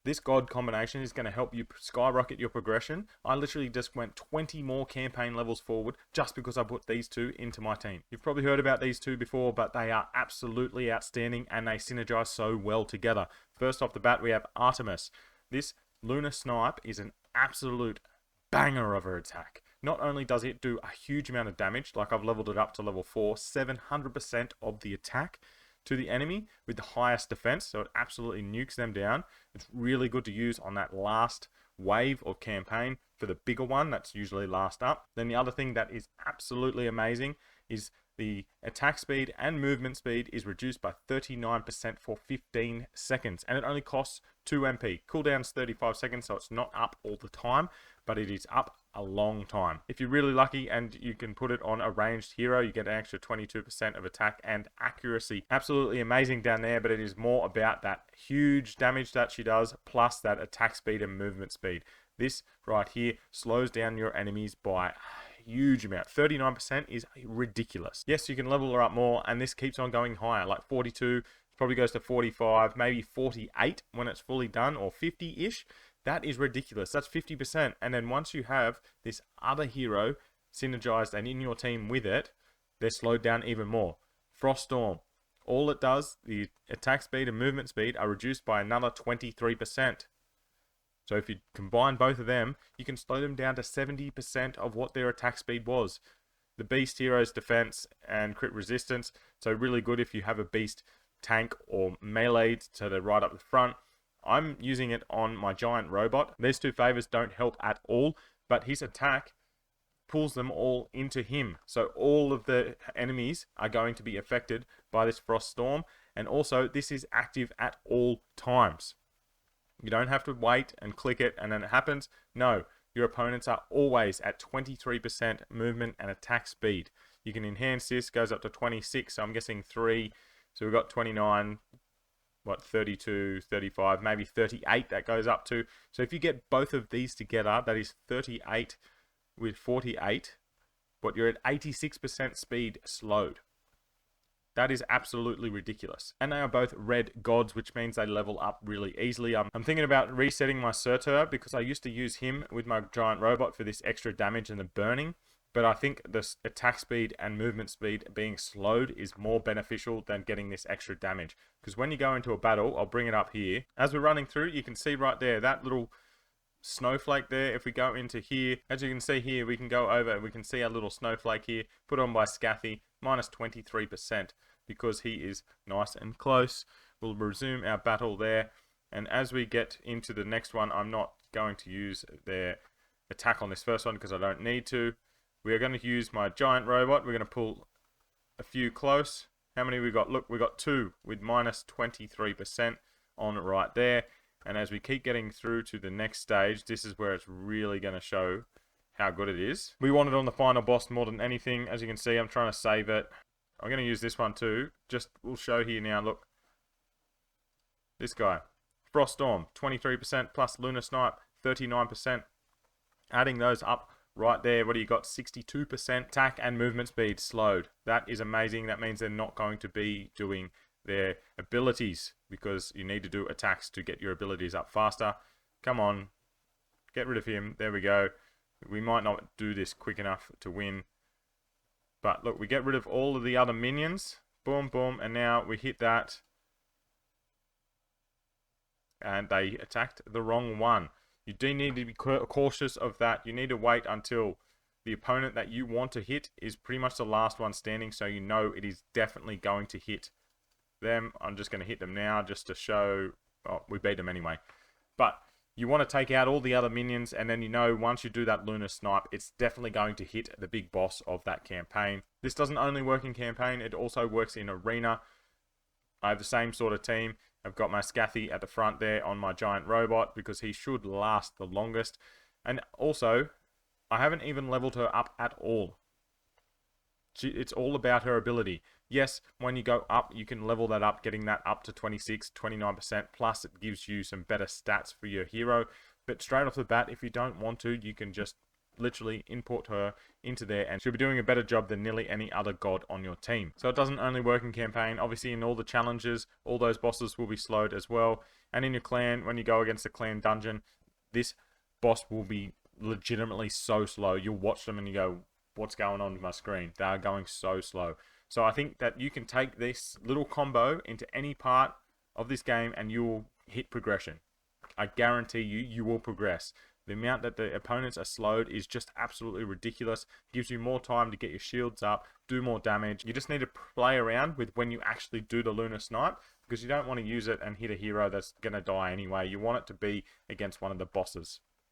This god combination is going to help you skyrocket your progression. I literally just went 20 more campaign levels forward just because I put these two into my team. You've probably heard about these two before, but they are absolutely outstanding and they synergize so well together. First off the bat, we have Artemis. This lunar snipe is an absolute banger of her attack. Not only does it do a huge amount of damage, like I've leveled it up to level 4, 700% of the attack to the enemy with the highest defense, so it absolutely nukes them down. It's really good to use on that last wave or campaign for the bigger one that's usually last up. Then the other thing that is absolutely amazing is the attack speed and movement speed is reduced by 39% for 15 seconds, and it only costs 2 MP. Cooldown's 35 seconds, so it's not up all the time, but it is up a long time. If you're really lucky and you can put it on a ranged hero, you get an extra 22% of attack and accuracy. Absolutely amazing down there, but it is more about that huge damage that she does, plus that attack speed and movement speed. This right here slows down your enemies by a huge amount. 39% is ridiculous. Yes, you can level her up more, and this keeps on going higher, like 42, probably goes to 45, maybe 48 when it's fully done, or 50-ish. That is ridiculous. That's 50%. And then once you have this other hero synergized and in your team with it, they're slowed down even more. Frost Storm. All it does, the attack speed and movement speed are reduced by another 23%. So if you combine both of them, you can slow them down to 70% of what their attack speed was. The Beast Hero's defense and crit resistance, so really good if you have a Beast tank or melee, so they're right up the front. I'm using it on my giant robot. These two favors don't help at all, but his attack pulls them all into him. So all of the enemies are going to be affected by this Frost Storm, and also this is active at all times. You don't have to wait and click it and then it happens. No, your opponents are always at 23% movement and attack speed. You can enhance this, goes up to 26, so I'm guessing 3. So we've got 29, 32, 35, maybe 38 that goes up to. So if you get both of these together, that is 38 with 48, but you're at 86% speed slowed. That is absolutely ridiculous. And they are both red gods, which means they level up really easily. I'm thinking about resetting my Surtur because I used to use him with my giant robot for this extra damage and the burning. But I think the attack speed and movement speed being slowed is more beneficial than getting this extra damage. Because when you go into a battle, I'll bring it up here. As we're running through, you can see right there, that little snowflake there. If we go into here, as you can see here, we can go over, we can see our little snowflake here, put on by Skathi, minus 23%, because he is nice and close. We'll resume our battle there. And as we get into the next one, I'm not going to use their attack on this first one because I don't need to. We are going to use my giant robot. We're going to pull a few close. How many we got? Look, we got 2 with minus 23% on it right there. And as we keep getting through to the next stage, this is where it's really going to show how good it is. We want it on the final boss more than anything. As you can see, I'm trying to save it. I'm going to use this one too. Just, we'll show here now, look. This guy. Frost Storm, 23% plus Lunar Snipe, 39%. Adding those up right there, what do you got? 62% attack and movement speed slowed. That is amazing. That means they're not going to be doing their abilities because you need to do attacks to get your abilities up faster. Come on. Get rid of him. There we go. We might not do this quick enough to win. But look, we get rid of all of the other minions. Boom, boom. And now we hit that. And they attacked the wrong one. You do need to be cautious of that. You need to wait until the opponent that you want to hit is pretty much the last one standing, so you know it is definitely going to hit them. I'm just going to hit them now just to show... Oh, we beat them anyway. But you want to take out all the other minions, and then you know once you do that Lunar Snipe, it's definitely going to hit the big boss of that campaign. This doesn't only work in campaign, it also works in arena. I have the same sort of team. I've got my Skathi at the front there on my giant robot because he should last the longest. And also, I haven't even leveled her up at all. It's all about her ability. Yes, when you go up, you can level that up, getting that up to 26, 29%. Plus, it gives you some better stats for your hero. But straight off the bat, if you don't want to, you can just literally import her into there, and she'll be doing a better job than nearly any other god on your team. So it doesn't only work in campaign. Obviously in all the challenges, all those bosses will be slowed as well. And in your clan, when you go against a clan dungeon, this boss will be legitimately so slow. You'll watch them and you go, what's going on with my screen? They are going so slow. So I think that you can take this little combo into any part of this game and you will hit progression. I guarantee you, you will progress. The amount that the opponents are slowed is just absolutely ridiculous. It gives you more time to get your shields up, do more damage. You just need to play around with when you actually do the Lunar Snipe, because you don't want to use it and hit a hero that's going to die anyway. You want it to be against one of the bosses.